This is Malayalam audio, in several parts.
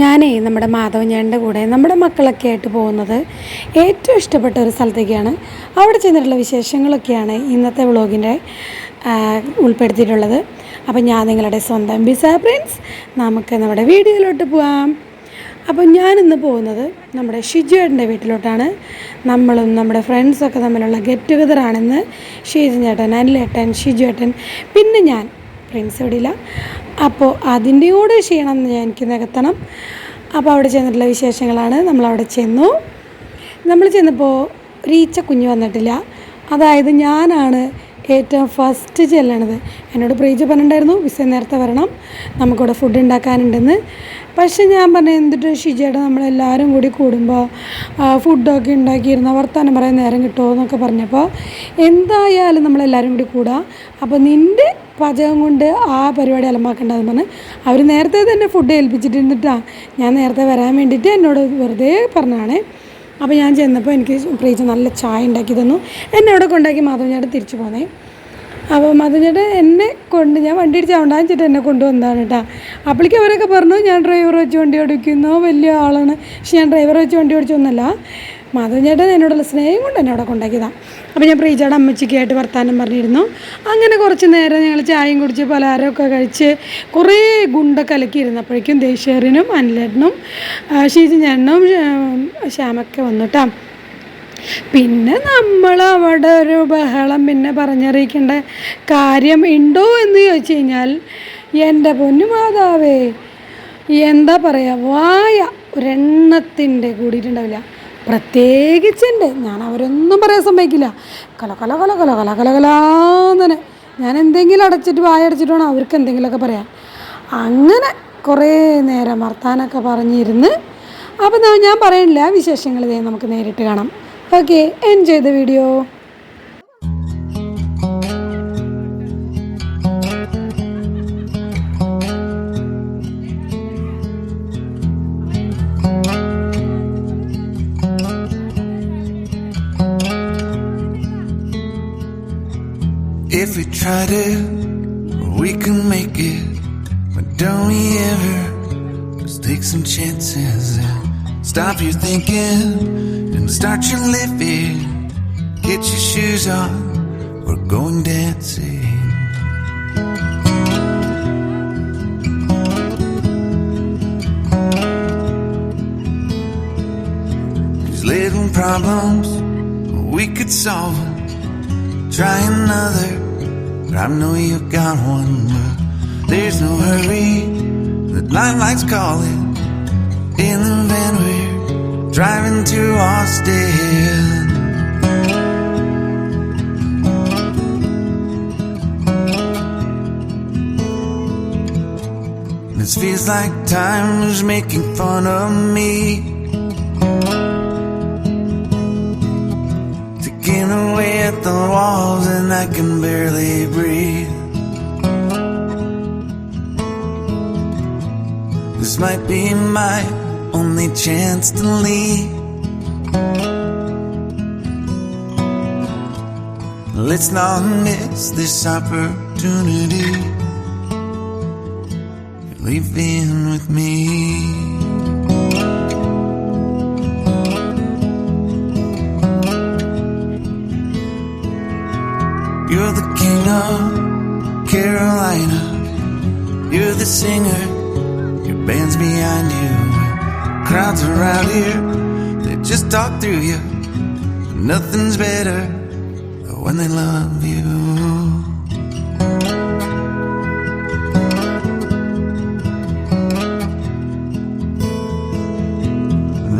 ഞാനേ നമ്മുടെ മാധവഞ്ഞേട്ടൻ്റെ കൂടെ നമ്മുടെ മക്കളൊക്കെ ആയിട്ട് പോകുന്നത് ഏറ്റവും ഇഷ്ടപ്പെട്ട ഒരു സ്ഥലത്തേക്കാണ്. അവിടെ ചെന്നിട്ടുള്ള വിശേഷങ്ങളൊക്കെയാണ് ഇന്നത്തെ വ്ളോഗിൻ്റെ ഉൾപ്പെടുത്തിയിട്ടുള്ളത്. അപ്പം ഞാൻ നിങ്ങളുടെ സ്വന്തം ബിസ പ്രിൻസ്. നമുക്ക് നമ്മുടെ വീഡിയോയിലോട്ട് പോവാം. അപ്പം ഞാനിന്ന് പോകുന്നത് നമ്മുടെ ഷിജുവേട്ടൻ്റെ വീട്ടിലോട്ടാണ്. നമ്മളും നമ്മുടെ ഫ്രണ്ട്സൊക്കെ തമ്മിലുള്ള ഗെറ്റ് ടുഗദറാണെന്ന്. ഷിജുചേട്ടൻ, അനിലേട്ടൻ, ഷിജുവേട്ടൻ, പിന്നെ ഞാൻ ഫ്രണ്ട്സ് ഇവിടില്ല. അപ്പോൾ അതിൻ്റെ കൂടെ ചെയ്യണമെന്ന് എനിക്ക് നികത്തണം. അപ്പോൾ അവിടെ ചെന്നിട്ടുള്ള വിശേഷങ്ങളാണ്. നമ്മളവിടെ ചെന്നു. നമ്മൾ ചെന്നപ്പോൾ ഒരീച്ച കുഞ്ഞ് വന്നിട്ടില്ല. അതായത് ഞാനാണ് ഏറ്റവും ഫസ്റ്റ് ചെല്ലണത്. എന്നോട് പ്രീജ പറഞ്ഞിട്ടുണ്ടായിരുന്നു വിസ നേരത്തെ വരണം, നമുക്കിവിടെ ഫുഡ് ഉണ്ടാക്കാനുണ്ടെന്ന്. പക്ഷെ ഞാൻ പറഞ്ഞു എന്തിട്ട് ഷിജേട്ട നമ്മളെല്ലാവരും കൂടി കൂടുമ്പോൾ ഫുഡൊക്കെ ഉണ്ടാക്കിയിരുന്ന വർത്താനം പറയാൻ നേരം കിട്ടുമോ എന്നൊക്കെ പറഞ്ഞപ്പോൾ എന്തായാലും നമ്മളെല്ലാവരും കൂടി കൂടാം, അപ്പോൾ നിൻ്റെ പാചകം കൊണ്ട് ആ പരിപാടി അലമ്പാക്കേണ്ടതെന്ന് പറഞ്ഞ് അവർ നേരത്തെ തന്നെ ഫുഡ് ഏൽപ്പിച്ചിട്ടിരുന്നിട്ടാണ് ഞാൻ നേരത്തെ വരാൻ വേണ്ടിയിട്ട് എന്നോട് വെറുതെ പറഞ്ഞാണ്. അപ്പോൾ ഞാൻ ചെന്നപ്പോൾ എനിക്ക് പ്രീജ നല്ല ചായ ഉണ്ടാക്കി തന്നു. എന്നെ അവിടെ കൊണ്ടാക്കി മാധവഞ്ഞേട്ടൻ തിരിച്ചു പോന്നേ. അപ്പോൾ മാധവഞ്ഞേട്ടൻ എന്നെ കൊണ്ട്, ഞാൻ വണ്ടി അടിച്ച് ഉണ്ടാകാൻ വെച്ചിട്ട് എന്നെ കൊണ്ടുവന്നതാണ് കേട്ടോ. അപ്പോഴേക്കും അവരൊക്കെ പറഞ്ഞു ഞാൻ ഡ്രൈവർ വെച്ച് വണ്ടി ഓടിക്കുന്നു, വലിയ ആളാണ്. പക്ഷെ ഞാൻ ഡ്രൈവർ വെച്ച് വണ്ടി ഓടിച്ചൊന്നുമല്ല, മാധവഞ്ഞേട്ടൻ എന്നോടുള്ള സ്നേഹം കൊണ്ട് എന്നെ അവിടെ കൊണ്ടാക്കിയതാണ്. അപ്പോൾ ഞാൻ പ്രീജയുടെ അമ്മച്ചിക്കായിട്ട് വർത്താനം പറഞ്ഞിരുന്നു. അങ്ങനെ കുറച്ച് നേരം ഞങ്ങൾ ചായയും കുടിച്ച് പലഹാരമൊക്കെ കഴിച്ച് കുറേ ഗുണ്ടൊക്കെ കലക്കിയിരുന്നപ്പോഴേക്കും ദേശേറിനും അനിലേട്ടനും ഷീജുചേട്ടനും ശ്യാമൊക്കെ വന്നു കേട്ടോ. പിന്നെ നമ്മൾ അവിടെ ഒരു ബഹളം പിന്നെ പറഞ്ഞറിയിക്കേണ്ട കാര്യം ഉണ്ടോ എന്ന് ചോദിച്ചു കഴിഞ്ഞാൽ എൻ്റെ പൊന്നു മാതാവേ, എന്താ പറയുക, വായ ഒരെണ്ണത്തിൻ്റെ കൂടിയിട്ടുണ്ടാവില്ല. പ്രത്യേകിച്ചുണ്ട്, ഞാൻ അവരൊന്നും പറയാൻ സമ്മതിക്കില്ല. കല കല കല കല കല കല കലാന്നെ ഞാൻ എന്തെങ്കിലും അടച്ചിട്ട് വായ അടച്ചിട്ട് വേണം അവർക്ക് എന്തെങ്കിലുമൊക്കെ പറയാം. അങ്ങനെ കുറേ നേരം വർത്താനമൊക്കെ പറഞ്ഞിരുന്ന്. അപ്പോൾ ഞാൻ പറയണില്ല, വിശേഷങ്ങൾ നമുക്ക് നേരിട്ട് കാണാം. Okay, enjoy the video. If we try to, we can make it. But don't we ever just take some chances and stop your thinking and start your living. Get your shoes on, we're going dancing. 'Cause little problems, we could solve them. Try another, but I know you got one. But there's no hurry, the limelight's calling. In the van we're driving to Austin. This feels like time is making fun of me, taking away at the walls and I can barely breathe. This might be my only chance to leave. Let's not miss this opportunity. Leave in with me. You're the king of Carolina. You're the singer, your band's behind you. Crowds around here, they just talk through you. Nothing's better when they love you.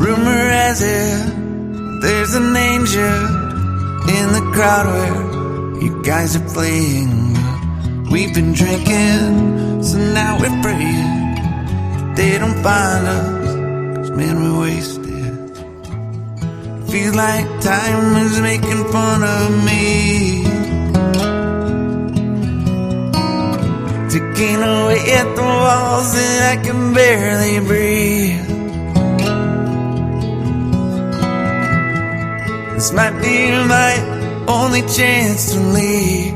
Rumor has it there's an angel in the crowd where you guys are playing. We've been drinking, so now we're praying they don't find us, 'cause man we're wasted. Feels like time is making fun of me, taking away at the walls and I can barely breathe. This might be my only chance to leave.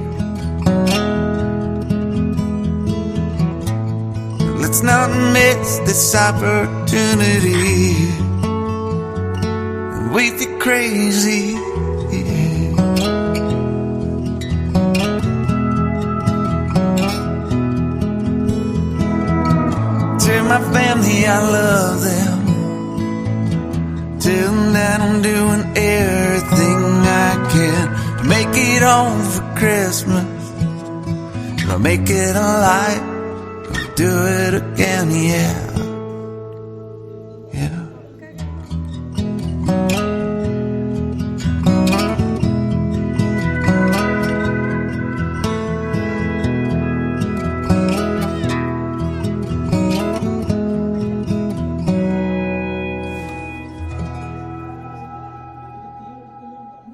let's not miss this opportunity. We feel crazy. Tell my family I love them. Tell them that I'm doing everything I can to make it home for Christmas. I'll make it a light. I'll do it again, yeah. Yeah.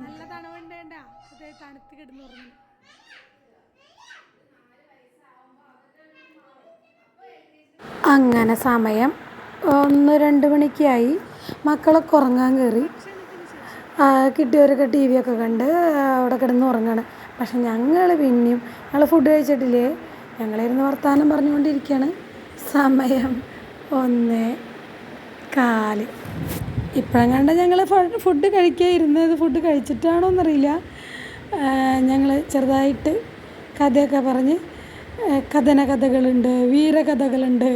നല്ല തണുവുണ്ടേണ്ട തണുത്ത് കിടന്നുറങ്ങി. അങ്ങനെ സമയം 1-2 മണിക്കായി. മക്കളൊക്കെ ഉറങ്ങാൻ കയറി. കിട്ടിയവരൊക്കെ ടി വി ഒക്കെ കണ്ട് അവിടെ കിടന്ന് ഉറങ്ങാണ്. പക്ഷെ ഞങ്ങൾ പിന്നെയും ഫുഡ് കഴിച്ചിട്ടില്ലേ, ഞങ്ങളിരുന്ന് വർത്തമാനം പറഞ്ഞുകൊണ്ടിരിക്കുകയാണ്. സമയം 1:15. ഇപ്പോഴെങ്ങാണ്ട് ഞങ്ങൾ ഫുഡ് കഴിക്കാൻ ഇരുന്നത്. ഫുഡ് കഴിച്ചിട്ടാണോ എന്നറിയില്ല. ഞങ്ങൾ ചെറുതായിട്ട് കഥയൊക്കെ പറഞ്ഞ്, കഥകളുണ്ട്, വീരകഥകളുണ്ട്,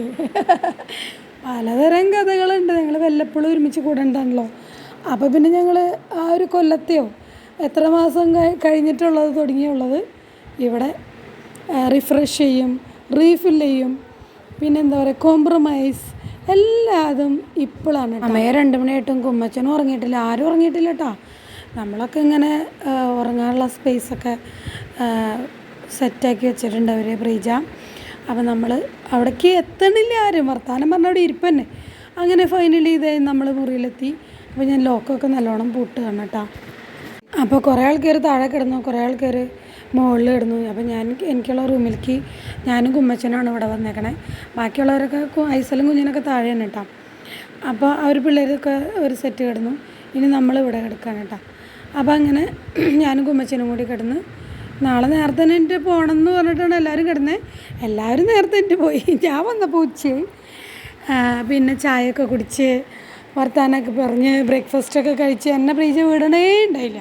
പലതരം കഥകളുണ്ട്. ഞങ്ങൾ വല്ലപ്പോഴും ഒരുമിച്ച് കൂടണ്ടാണല്ലോ. അപ്പോൾ പിന്നെ ഞങ്ങൾ ആ ഒരു കൊല്ലത്തെയോ എത്ര മാസം കഴിഞ്ഞിട്ടുള്ളത് തുടങ്ങിയുള്ളത് ഇവിടെ റിഫ്രഷ് ചെയ്യും, റീഫിൽ ചെയ്യും, പിന്നെ എന്താ പറയുക, കോംപ്രമൈസ് എല്ലാതും ഇപ്പോഴാണ്. സമയം 2 മണിയായിട്ടും കുമ്മച്ചനും ഉറങ്ങിയിട്ടില്ല, ആരും ഉറങ്ങിയിട്ടില്ല കേട്ടോ. നമ്മളൊക്കെ ഇങ്ങനെ ഉറങ്ങാനുള്ള സ്പേസൊക്കെ സെറ്റാക്കി വെച്ചിട്ടുണ്ട് അവർ, പ്രീജ. അപ്പം നമ്മൾ അവിടേക്ക് എത്തണില്ല ആരും, വർത്താനം പറഞ്ഞ അവിടെ ഇരിപ്പ് തന്നെ. അങ്ങനെ ഫൈനലി ഇതേ നമ്മൾ മുറിയിലെത്തി. അപ്പോൾ ഞാൻ ലോക്കൊക്കെ നല്ലോണം പൂട്ടുകയാണ് കേട്ടോ. അപ്പോൾ കുറേ ആൾക്കാർ താഴെ കിടന്നു, കുറേ ആൾക്കാർ മുകളിൽ കിടന്നു. അപ്പോൾ എനിക്കുള്ള റൂമിലേക്ക് ഞാനും കുമ്മച്ചനാണ് ഇവിടെ വന്നേക്കണേ. ബാക്കിയുള്ളവരൊക്കെ ഐസലും കുഞ്ഞിനൊക്കെ താഴെയാണ് കേട്ടോ. അപ്പോൾ അവർ പിള്ളേരൊക്കെ ഒരു സെറ്റ് കിടന്നു. ഇനി നമ്മൾ ഇവിടെ കിടക്കുകയാണ് കേട്ടോ. അപ്പോൾ അങ്ങനെ ഞാനും കുമ്മച്ചനും കൂടി കിടന്ന്, നാളെ നേരത്തെ തന്നെ എനിക്ക് പോകണം എന്ന് പറഞ്ഞിട്ടാണ് എല്ലാവരും കിടന്നത്. എല്ലാവരും നേരത്തെ എനിക്ക് പോയി. ഞാൻ വന്നപ്പോൾ ഉച്ചയായി. പിന്നെ ചായയൊക്കെ കുടിച്ച് വർത്താനമൊക്കെ പറഞ്ഞ് ബ്രേക്ക്ഫാസ്റ്റൊക്കെ കഴിച്ച് എന്നെ പ്രീജ വീടണേ ഉണ്ടായില്ല.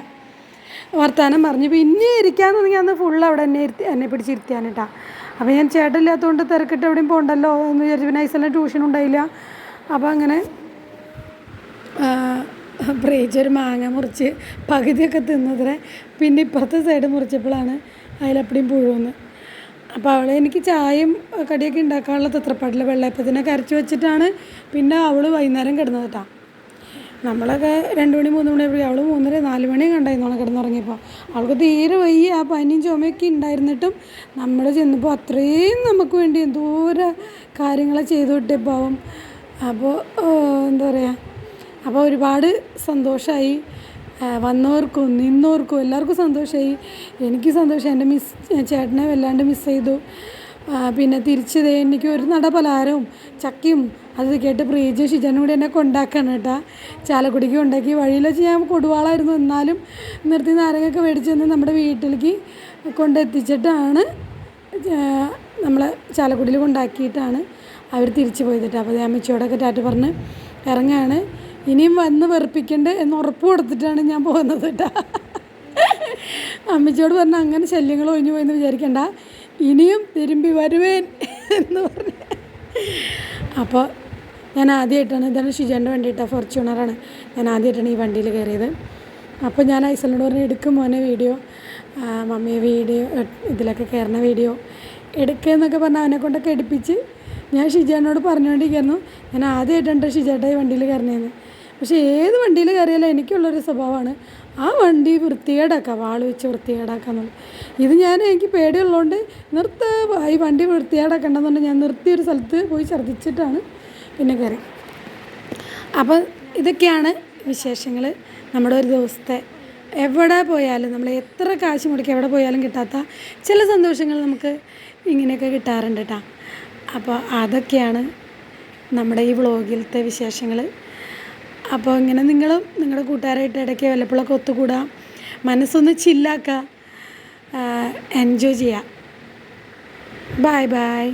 വർത്താനം പറഞ്ഞ് പിന്നെ ഇരിക്കാൻ തുടങ്ങി. അന്ന് ഫുൾ അവിടെ എന്നെ പിടിച്ചിരുത്തിയാണ് കേട്ടോ. അപ്പോൾ ഞാൻ ചേട്ടനില്ലാത്തതുകൊണ്ട് തിരക്കിട്ട് എവിടെയും പോകണ്ടല്ലോ എന്ന് വിചാരിച്ചു. പിന്നെ ഐസലിന് ട്യൂഷൻ ഉണ്ടായില്ല. അപ്പോൾ അങ്ങനെ പ്രീജ ഒരു മാങ്ങ മുറിച്ച് പകുതിയൊക്കെ തിന്നതിരെ. പിന്നെ ഇപ്പുറത്തെ സൈഡ് മുറിച്ചപ്പോഴാണ് അതിലെപ്പടിയും പുഴുവെന്ന്. അപ്പോൾ അവൾ എനിക്ക് ചായയും കടിയൊക്കെ ഉണ്ടാക്കാനുള്ള തത്രപ്പാടില്ല. വെള്ളയപ്പത്തിനൊക്കെ അരച്ച് വെച്ചിട്ടാണ് പിന്നെ അവൾ വൈകുന്നേരം കിടന്നത് കേട്ടോ. നമ്മളൊക്കെ 2 മണി 3 മണി അവൾ 3-4 മണി കണ്ടായിരുന്നോളെ കിടന്നുറങ്ങിയപ്പോൾ. അവൾക്ക് തീരെ വയ്യ, ആ പനിയും ചുമയൊക്കെ ഉണ്ടായിരുന്നിട്ടും നമ്മൾ ചെന്നപ്പോൾ അത്രയും നമുക്ക് വേണ്ടി എന്തോരം കാര്യങ്ങൾ ചെയ്തു വിട്ടപ്പോൾ. അപ്പോൾ എന്താ പറയുക, അപ്പോൾ ഒരുപാട് സന്തോഷമായി. വന്നവർക്കും നിന്നവർക്കും എല്ലാവർക്കും സന്തോഷമായി. എനിക്ക് സന്തോഷം. എൻ്റെ ചേട്ടനെ വല്ലാണ്ട് മിസ് ചെയ്തു. പിന്നെ തിരിച്ചതേ എനിക്ക് ഒരു നട പലഹാരവും ചക്കയും അത് കേട്ട് പ്രീജ ഷിജനും കൂടി എന്നെ കൊണ്ടാക്കണം കേട്ടോ. ചാലക്കുടിക്ക് കൊണ്ടാക്കി. വഴിയിൽ വെച്ച് ഞാൻ കൊടുവാളായിരുന്നു, എന്നാലും നിർത്തി നാരങ്ങയൊക്കെ മേടിച്ച് തന്ന് നമ്മുടെ വീട്ടിലേക്ക് കൊണ്ടെത്തിച്ചിട്ടാണ് നമ്മളെ ചാലക്കുടിയിൽ കൊണ്ടാക്കിയിട്ടാണ് അവർ തിരിച്ചു പോയത് കേട്ടോ. അപ്പോൾ അമ്മച്ചിയോടൊക്കെ ടാറ്റ പറഞ്ഞ് ഇറങ്ങാണ്. ഇനിയും വന്ന് വെറുപ്പിക്കണ്ടേ എന്ന് ഉറപ്പ് കൊടുത്തിട്ടാണ് ഞാൻ പോകുന്നത് കേട്ടോ. അമ്മച്ചിയോട് പറഞ്ഞാൽ അങ്ങനെ ശല്യങ്ങൾ ഒഴിഞ്ഞു പോയെന്ന് വിചാരിക്കണ്ട, ഇനിയും തിരുമ്പി വരുവേൻ എന്ന് പറഞ്ഞു. അപ്പോൾ ഞാൻ ആദ്യമായിട്ടാണ്, ഇതാണ് ഷിജാൻ്റെ വണ്ടി കേട്ടോ, ഫോർച്യൂണറാണ്. ഞാൻ ആദ്യമായിട്ടാണ് ഈ വണ്ടിയിൽ കയറിയത്. അപ്പോൾ ഞാൻ ഐസലിനോട് പറഞ്ഞു, എടുക്കും മോനെ വീഡിയോ, മമ്മി വീഡിയോ ഇതിലൊക്കെ കയറുന്ന വീഡിയോ എടുക്കുക എന്നൊക്കെ പറഞ്ഞാൽ അവനെ കൊണ്ടൊക്കെ എടുപ്പിച്ച് ഞാൻ ഷിജാനോട് പറഞ്ഞുകൊണ്ടിരിക്കുന്നു. ഞാൻ ആദ്യമായിട്ടുണ്ട് ഷിജാട്ട ഈ വണ്ടിയിൽ കയറുന്നതെന്ന്. പക്ഷേ ഏത് വണ്ടിയിൽ കയറിയാലും എനിക്കുള്ളൊരു സ്വഭാവമാണ് ആ വണ്ടി വൃത്തികേടാക്കാം, വാൾ വെച്ച് വൃത്തികേടാക്കാന്നുള്ളത്. ഇത് എനിക്ക് പേടിയുള്ളതുകൊണ്ട് ഈ വണ്ടി വൃത്തികേടാക്കണ്ടെന്നുണ്ട് ഞാൻ നിർത്തിയൊരു സ്ഥലത്ത് പോയി ഛർദ്ദിച്ചിട്ടാണ് പിന്നെ കയറി. അപ്പോൾ ഇതൊക്കെയാണ് വിശേഷങ്ങൾ. നമ്മുടെ ഒരു ദിവസത്തെ എവിടെ പോയാലും നമ്മൾ എത്ര കാശ് മുടക്കി എവിടെ പോയാലും കിട്ടാത്ത ചില സന്തോഷങ്ങൾ നമുക്ക് ഇങ്ങനെയൊക്കെ കിട്ടാറുണ്ട് കേട്ടോ. അപ്പോൾ അതൊക്കെയാണ് നമ്മുടെ ഈ വ്ളോഗിലത്തെ വിശേഷങ്ങൾ. അപ്പോൾ ഇങ്ങനെ നിങ്ങളും നിങ്ങളുടെ കൂട്ടുകാരായിട്ട് ഇടയ്ക്ക് വല്ലപ്പോഴൊക്കെ ഒത്തുകൂടുക, മനസ്സൊന്ന് ചില്ലാക്കുക, എൻജോയ് ചെയ്യുക. Bye bye.